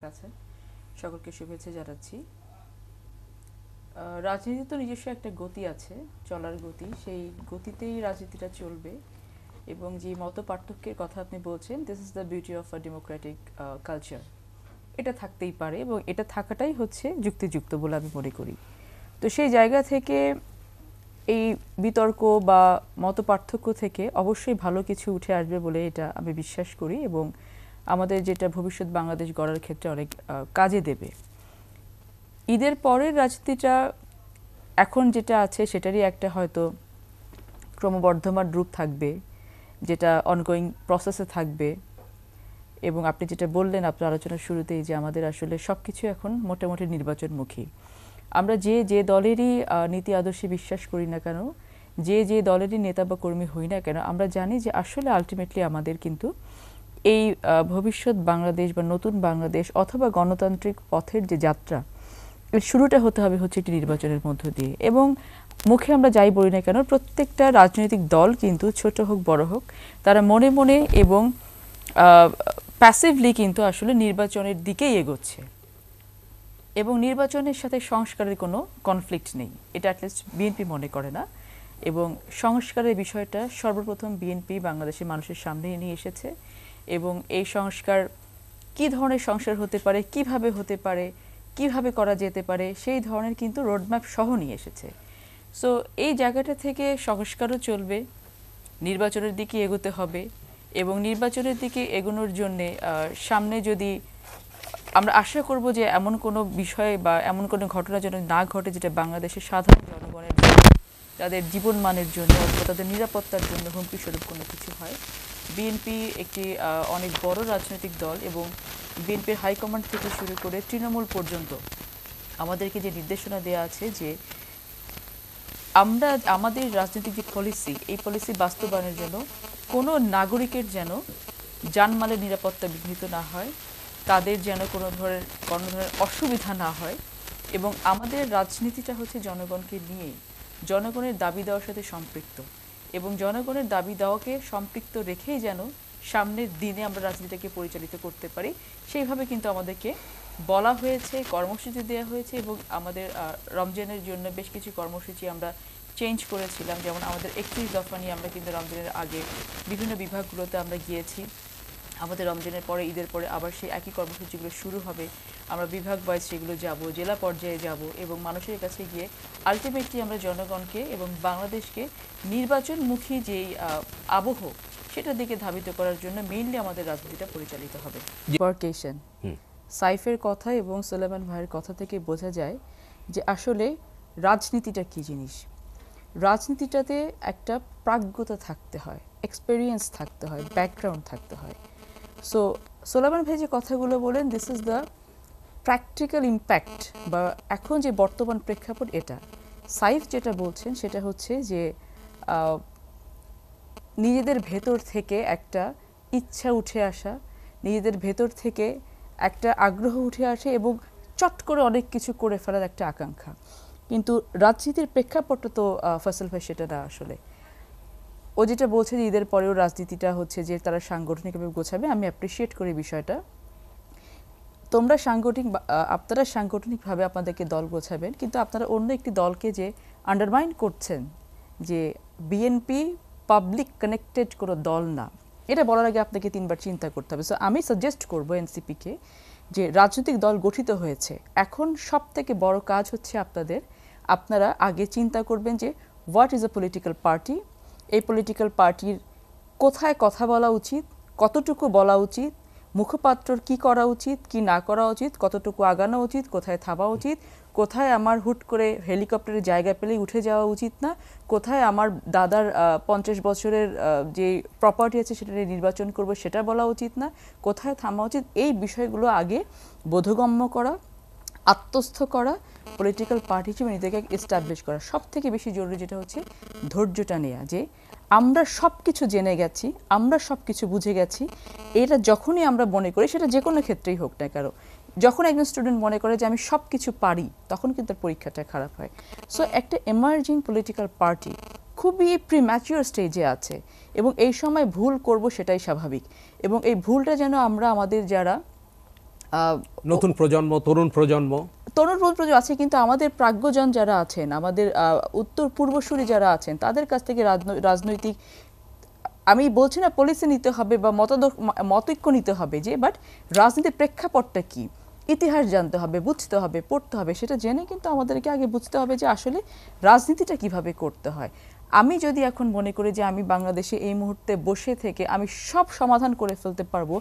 কাছে সকলকে শুভেচ্ছা জানাচ্ছি। রাজনীতি তো নিজস্ব একটা গতি আছে, চলার গতি, সেই গতিতেই রাজনীতিটা চলবে। এবং যে মত পার্থক্যের কথা আপনি বলছেন, this is the beauty of a Democratic culture. এটা থাকতেই পারে এবং এটা থাকাটাই হচ্ছে যুক্তিযুক্ত বলে আমি মনে করি। তো সেই জায়গা থেকে এই বিতর্ক বা মত পার্থক্য থেকে অবশ্যই ভালো কিছু উঠে আসবে বলে এটা আমি বিশ্বাস করি এবং আমাদের যেটা ভবিষ্যৎ বাংলাদেশ গড়ার ক্ষেত্রে অনেক কাজে দেবে। ঈদের পরের রাজনীতিটা এখন যেটা আছে সেটারই একটা হয়তো ক্রমবর্ধমান রূপ থাকবে, যেটা অনগোয়িং প্রসেসে থাকবে। এবং আপনি যেটা বললেন আপনার আলোচনার শুরুতেই, যে আমাদের আসলে সব কিছু এখন মোটামুটি নির্বাচনমুখী। আমরা যে দলেরই নীতি আদর্শে বিশ্বাস করি না কেন, যে দলেরই নেতা বা কর্মী হই না কেন, আমরা জানি যে আসলে আলটিমেটলি আমাদের কিন্তু এই ভবিষ্যৎ বাংলাদেশ বা নতুন বাংলাদেশ অথবা গণতান্ত্রিক পথের যে যাত্রা, এর শুরুটা হতে হবে হচ্ছে একটি নির্বাচনের মধ্য দিয়ে। এবং মুখে আমরা যাই বলি না কেন, প্রত্যেকটা রাজনৈতিক দল কিন্তু ছোট হোক বড় হোক, তারা মনে মনে এবং প্যাসিভলি কিন্তু আসলে নির্বাচনের দিকেই এগোচ্ছে। এবং নির্বাচনের সাথে সংস্কারের কোনো কনফ্লিক্ট নেই, এটা অ্যাটলিস্ট বিএনপি মনে করে না। এবং সংস্কারের বিষয়টা সর্বপ্রথম বিএনপি বাংলাদেশের মানুষের সামনে নিয়ে এসেছে। এবং এই সংস্কার কী ধরনের সংস্কার হতে পারে, কিভাবে হতে পারে, কিভাবে করা যেতে পারে, সেই ধরনের কিন্তু রোডম্যাপ সহ নিয়ে এসেছে। সো এই জায়গাটা থেকে সংস্কারও চলবে, নির্বাচনের দিকে এগোতে হবে। এবং নির্বাচনের দিকে এগোনোর জন্যে সামনে যদি আমরা আশা করব যে এমন কোনো বিষয় বা এমন কোনো ঘটনা যেন না ঘটে যেটা বাংলাদেশের সাধারণ জনগণের জন্য, তাদের জীবনমানের জন্য অথবা তাদের নিরাপত্তার জন্য হুমকিস্বরূপ কোনো কিছু হয়। বিএনপি একটি অনেক বড় রাজনৈতিক দল এবং বিএনপির হাইকমান্ড থেকে শুরু করে তৃণমূল পর্যন্ত আমাদেরকে যে নির্দেশনা দেওয়া আছে যে আমরা আমাদের রাজনৈতিক যে পলিসি, এই পলিসি বাস্তবায়নের জন্য কোনো নাগরিকের যেন জানমালের নিরাপত্তা বিঘ্নিত না হয়, তাদের যেন কোনো ধরনের অসুবিধা না হয়। এবং আমাদের রাজনীতিটা হচ্ছে জনগণকে নিয়ে, জনগণের দাবি দেওয়ার সাথে সম্পৃক্ত। এবং জনগণের দাবি দেওয়াকে সম্পৃক্ত রেখেই যেন সামনের দিনে আমরা রাজনীতিকে পরিচালিত করতে পারি, সেইভাবে কিন্তু আমাদেরকে বলা হয়েছে, কর্মসূচি দেওয়া হয়েছে। এবং আমাদের রমজানের জন্য বেশ কিছু কর্মসূচি আমরা চেঞ্জ করেছিলাম। যেমন আমাদের 31 দফা নিয়ে আমরা কিন্তু রমজানের আগে বিভিন্ন বিভাগগুলোতে আমরা গিয়েছি। আমাদের রমজানের পরে, ঈদের পরে আবার সেই একই কর্মসূচিগুলো শুরু হবে। আমরা বিভাগ ওয়াইজ সেগুলো যাব, জেলা পর্যায়ে যাব এবং মানুষের কাছে গিয়ে আলটিমেটলি আমরা জনগণকে এবং বাংলাদেশকে নির্বাচনমুখী যেই আবহ, সেটার দিকে ধাবিত করার জন্য মেইনলি আমাদের রাজনীতিটা পরিচালিত হবে। ডিমার্কেশন, সাইফের কথা এবং সুলেমান ভাইয়ের কথা থেকে বোঝা যায় যে আসলে রাজনীতিটা কী জিনিস। রাজনীতিটাতে একটা প্রাজ্ঞতা থাকতে হয়, এক্সপেরিয়েন্স থাকতে হয়, ব্যাকগ্রাউন্ড থাকতে হয়। সো সুলেমান ভাই যে কথাগুলো বলেন, this is the practical impact বা এখন যে বর্তমান প্রেক্ষাপট এটা। সাইফ যেটা বলছেন সেটা হচ্ছে যে নিজেদের ভেতর থেকে একটা ইচ্ছা উঠে আসা, নিজেদের ভেতর থেকে একটা আগ্রহ উঠে আসে এবং চট করে অনেক কিছু করে ফেলার একটা আকাঙ্ক্ষা। কিন্তু রাজনীতির প্রেক্ষাপটটা তো ফসল ভাই সেটা না। আসলে ও যেটা বলছে যে ঈদের পরেও রাজনীতিটা হচ্ছে যে তারা সাংগঠনিকভাবে গোছাবে, আমি অ্যাপ্রিসিয়েট করি বিষয়টা। আপনারা সাংগঠনিকভাবে আপনাদেরকে দল গোছাবেন, কিন্তু আপনারা অন্য একটি দলকে যে আন্ডারমাইন করছেন যে বিএনপি পাবলিক কানেক্টেড কোনো দল না, এটা বলার আগে আপনাকে 3বার চিন্তা করতে হবে। সো আমি সাজেস্ট করবো এনসিপিকে যে রাজনৈতিক দল গঠিত হয়েছে, এখন সব থেকে বড় কাজ হচ্ছে আপনারা আগে চিন্তা করবেন যে what is a political party. এই পলিটিক্যাল পার্টির কোথায় কথা বলা উচিত, কতটুকু বলা উচিত, মুখপাত্রর কি করা উচিত, কি না করা উচিত, কতটুকু আগানো উচিত, কোথায় থামা উচিত, কোথায় আমার হুট করে হেলিকপ্টারের জায়গা পেলেই উঠে যাওয়া উচিত না, কোথায় আমার দাদার 50 বছরের যে প্রপার্টি আছে সেটা নিয়ে নির্বাচন করবো সেটা বলা উচিত না, কোথায় থামা উচিত, এই বিষয়গুলো আগে বোধগম্য করা, আত্মস্থ করা, পলিটিক্যাল পার্টি হিসেবে নিজেকে এস্টাবলিশ করা। সব থেকে বেশি জরুরি যেটা হচ্ছে ধৈর্যটা নেওয়া, যে আমরা সব কিছু জেনে গেছি, আমরা সব কিছু বুঝে গেছি। এটা যখনই আমরা মনে করি, সেটা যে কোনো ক্ষেত্রেই হোক না কারো, যখন একজন স্টুডেন্ট মনে করে যে আমি সব কিছু পারি, তখন কিন্তু তার পরীক্ষাটা খারাপ হয়। সো একটা এমার্জিং পলিটিক্যাল পার্টি খুবই প্রিম্যাচিওর স্টেজে আছে এবং এই সময় ভুল করব সেটাই স্বাভাবিক। এবং এই ভুলটা যেন আমরা আমাদের যারা নতুন প্রজন্ম, তরুণ প্রজন্ম আছে, কিন্তু আমাদের প্রাজ্ঞজন যারা আছেন, আমাদের উত্তর পূর্বসূরি যারা আছেন, তাদের কাছ থেকে রাজনৈতিক, আমি বলছি না পলিসি নিতে হবে বা মতৈক্য নিতে হবে, যে বাট রাজনীতির প্রেক্ষাপটটা কি, ইতিহাস জানতে হবে, বুঝতে হবে, পড়তে হবে, সেটা জেনে কিন্তু আমাদেরকে আগে বুঝতে হবে যে আসলে রাজনীতিটা কিভাবে করতে হয়। আমি যদি এখন মনে করি যে আমি বাংলাদেশে এই মুহূর্তে বসে থেকে আমি সব সমাধান করে ফেলতে পারবো,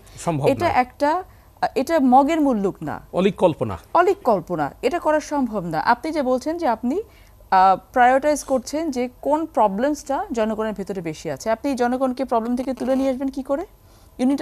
এটা মগের মুল্লুক না, অলিক কল্পনা, এটা করা সম্ভব না। আপনি যে বলছেন যে আপনি প্রায়োরিটাইজ করছেন যে কোন প্রবলেমসটা জনগণের ভেতরে বেশি আছে, আপনি জনগণকে প্রবলেম থেকে তুলে নিয়ে আসবেন কি করে? ইউনিট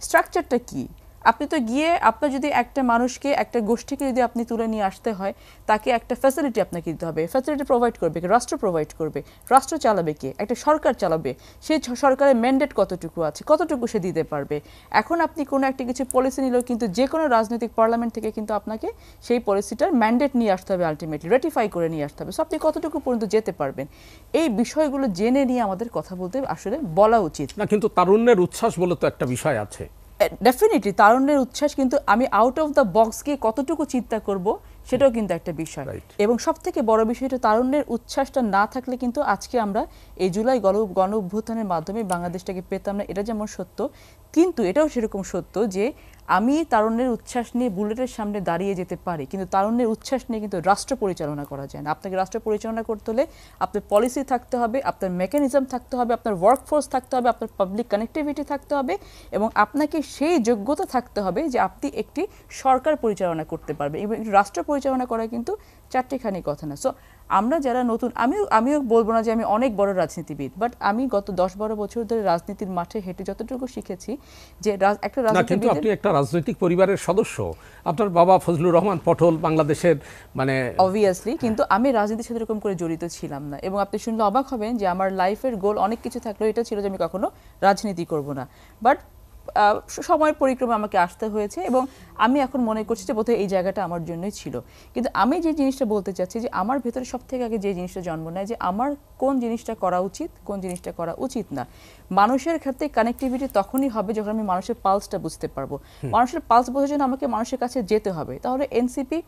স্ট্রাকচারটা কি? আপনি তো গিয়ে আপনার যদি একটা মানুষকে, একটা গোষ্ঠীকে যদি আপনি তুলে নিয়ে আসতে হয়, তাকে একটা ফ্যাসিলিটি আপনাকে দিতে হবে। ফ্যাসিলিটি প্রোভাইড করবে কে? রাষ্ট্র প্রোভাইড করবে। রাষ্ট্র চালাবে কে? একটা সরকার চালাবে। সেই সরকারের ম্যান্ডেট কতটুকু আছে, কতটুকু সে দিতে পারবে। এখন আপনি কোনো একটা কিছু পলিসি নিলেও কিন্তু যে কোনো রাজনৈতিক পার্লামেন্ট থেকে কিন্তু আপনাকে সেই পলিসিটার ম্যান্ডেট নিয়ে আসতে হবে, আলটিমেটলি রেটিফাই করে নিয়ে আসতে হবে। সো আপনি কতটুকু পর্যন্ত যেতে পারবেন, এই বিষয়গুলো জেনে নিয়ে আমাদের কথা বলতে আসলে বলা উচিত না। কিন্তু তারুণ্যের উচ্ছ্বাস বলে তো একটা বিষয় আছে। ডেফিনেটলি তারুণ্যের উচ্ছ্বাস, কিন্তু আমি আউট অফ দ্য বক্স গিয়ে কতটুকু চিন্তা করব সেটাও কিন্তু একটা বিষয়। এবং সব থেকে বড় বিষয়টা, তারুণ্যের উচ্ছ্বাসটা না থাকলে কিন্তু আজকে আমরা এই জুলাই গণ অভ্যুত্থানের মাধ্যমে বাংলাদেশটাকে পেতাম না। এটা যেমন সত্য, কিন্তু এটাও সেরকম সত্য যে আমি তারুণ্যের উচ্ছ্বাস নিয়ে বুলেটের সামনে দাঁড়িয়ে যেতে পারি, কিন্তু তারুণ্যের উচ্ছ্বাস নিয়ে কিন্তু রাষ্ট্র পরিচালনা করা যায় না। আপনাকে রাষ্ট্র পরিচালনা করতে হলে আপনার পলিসি থাকতে হবে, আপনার মেকানিজম থাকতে হবে, আপনার ওয়ার্কফোর্স থাকতে হবে, আপনার পাবলিক কানেক্টিভিটি থাকতে হবে, এবং আপনাকে সেই যোগ্যতা থাকতে হবে যে আপনি একটি সরকার পরিচালনা করতে পারবেন। এবং রাষ্ট্র পরিচালনা করা কিন্তু চারটিখানি কথা না। সো আমরা যারা নতুন, আমিও বলবো না যে আমি অনেক বড় রাজনীতিবিদ, বাট আমি গত 10-12 বছর ধরে রাজনীতির মাঠে হেঁটে যতটুকু শিখেছি যে একটা রাজনীতিবিদ, আপনি একটা রাজনৈতিক পরিবারের সদস্য, আপনার বাবা ফজলুর রহমান পটল বাংলাদেশের, মানে অবভিয়াসলি, কিন্তু আমি রাজনীতির সাথে এরকম করে জড়িত ছিলাম না। এবং আপনি শুনলে অবাক হবেন যে আমার লাইফের গোল অনেক কিছু থাকলেও এটা ছিল যে আমি কখনো রাজনীতি করব না, বাট সময়ের পরিক্রমে আমাকে আসতে হয়েছে, এবং আমি এখন মনে করছি যে বোধহয় এই জায়গাটা আমার জন্যই ছিল। কিন্তু আমি যে জিনিসটা বলতে চাচ্ছি যে আমার ভেতরে সব থেকে আগে যে জিনিসটা জন্ম নেয় যে আমার কোন জিনিসটা করা উচিত, কোন জিনিসটা করা উচিত না। মানুষের ক্ষেত্রে কানেক্টিভিটি তখনই হবে যখন আমি মানুষের পালসটা বুঝতে পারবো। মানুষের পালস বোঝার জন্য আমাকে মানুষের কাছে যেতে হবে। তাহলে এনসিপি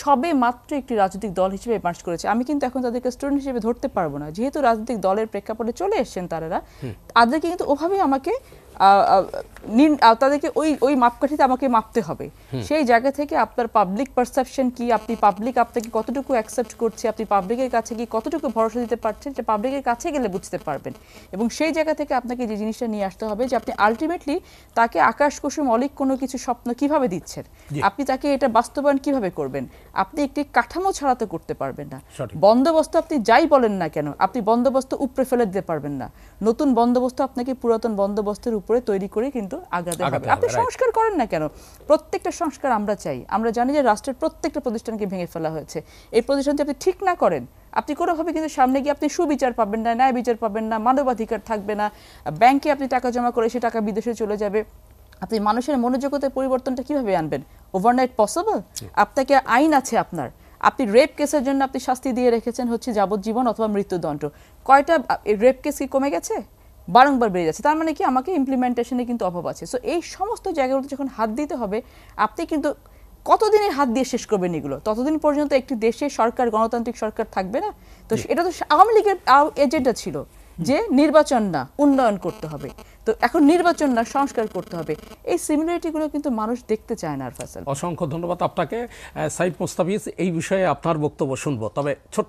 সবে মাত্র একটি রাজনৈতিক দল হিসেবে পাস করেছে, আমি কিন্তু এখন তাদেরকে স্টুডেন্ট হিসেবে ধরতে পারবো না, যেহেতু রাজনৈতিক দলের প্রেক্ষাপটে চলে এসছেন তারা, তাদেরকে কিন্তু ওভাবেই আমাকে তাদেরকে ওই মাপকাঠিতে আমাকে মাপতে হবে। সেই জায়গা থেকে আপনার পাবলিক পারসেপশন কি, আপনি পাবলিক আপনাকে কতটুকু অ্যাকসেপ্ট করছে, আপনি পাবলিকের কাছে কি কতটুকু ভরসা দিতে পারছেন, সেটা পাবলিকের কাছে গেলে বুঝতে পারবেন। এবং সেই জায়গা থেকে আপনাকে যে জিনিসটা নিয়ে আসতে হবে যে আপনি আলটিমেটলি তাকে আকাশ কুসুম অলিক কোনো কিছু স্বপ্ন কিভাবে দিচ্ছেন, আপনি তাকে এটা বাস্তবায়ন কিভাবে করবেন। আপনি একটি কাঠামো ছাড়া তো করতে পারবেন না। বন্দোবস্ত আপনি যাই বলেন না কেন, আপনি বন্দোবস্ত উপরে ফেলে দিতে পারবেন না। নতুন বন্দোবস্ত আপনাকে পুরাতন বন্দোবস্তের উপরে তৈরি করে কিন্তু আগাতে হবে। আপনি সংস্কার করেন না কেন, প্রত্যেকটা সংস্কার আমরা চাই। আমরা জানি যে রাষ্ট্রের প্রত্যেকটা প্রতিষ্ঠানকে ভেঙে ফেলা হয়েছে। এই প্রতিষ্ঠানটি আপনি ঠিক না করেন, আপনি কোনোভাবে কিন্তু সামনে গিয়ে আপনি সুবিচার পাবেন না, ন্যায় বিচার পাবেন না, মানবাধিকার থাকবে না। ব্যাংকে আপনি টাকা জমা করে সে টাকা বিদেশে চলে যাবে। আপনি মানুষের মনোজগতের পরিবর্তনটা কিভাবে আনবেন? Overnight possible? আপনাকে আইন আছে আপনার, আপনি রেপ কেসের জন্য আপনি শাস্তি দিয়ে রেখেছেন হচ্ছে যাবজ্জীবন অথবা মৃত্যুদণ্ড। কয়টা রেপ কেস কি কমে গেছে? বারংবার বেড়ে যাচ্ছে। তার মানে কি আমাকে ইমপ্লিমেন্টেশনে কিন্তু অভাব আছে। সো এই সমস্ত জায়গাগুলোতে যখন হাত দিতে হবে, আপনি কিন্তু কতদিনে হাত দিয়ে শেষ করবেন এগুলো? ততদিন পর্যন্ত একটি দেশে সরকার, গণতান্ত্রিক সরকার থাকবে না। তো এটা তো আওয়ামী লীগের এজেন্ডা ছিল যে নির্বাচন না, উন্নয়ন করতে হবে। তো এখন নির্বাচন না, সংস্কার করতে হবে। এই সিমিলারিটিগুলো কিন্তু মানুষ দেখতে চায় না। আর ফয়সাল, অসংখ্য ধন্যবাদ আপনাকে। সাইদ মোস্তাফিজ, এই বিষয়ে আপনার বক্তব্য শুনবো, তবে ছোট্ট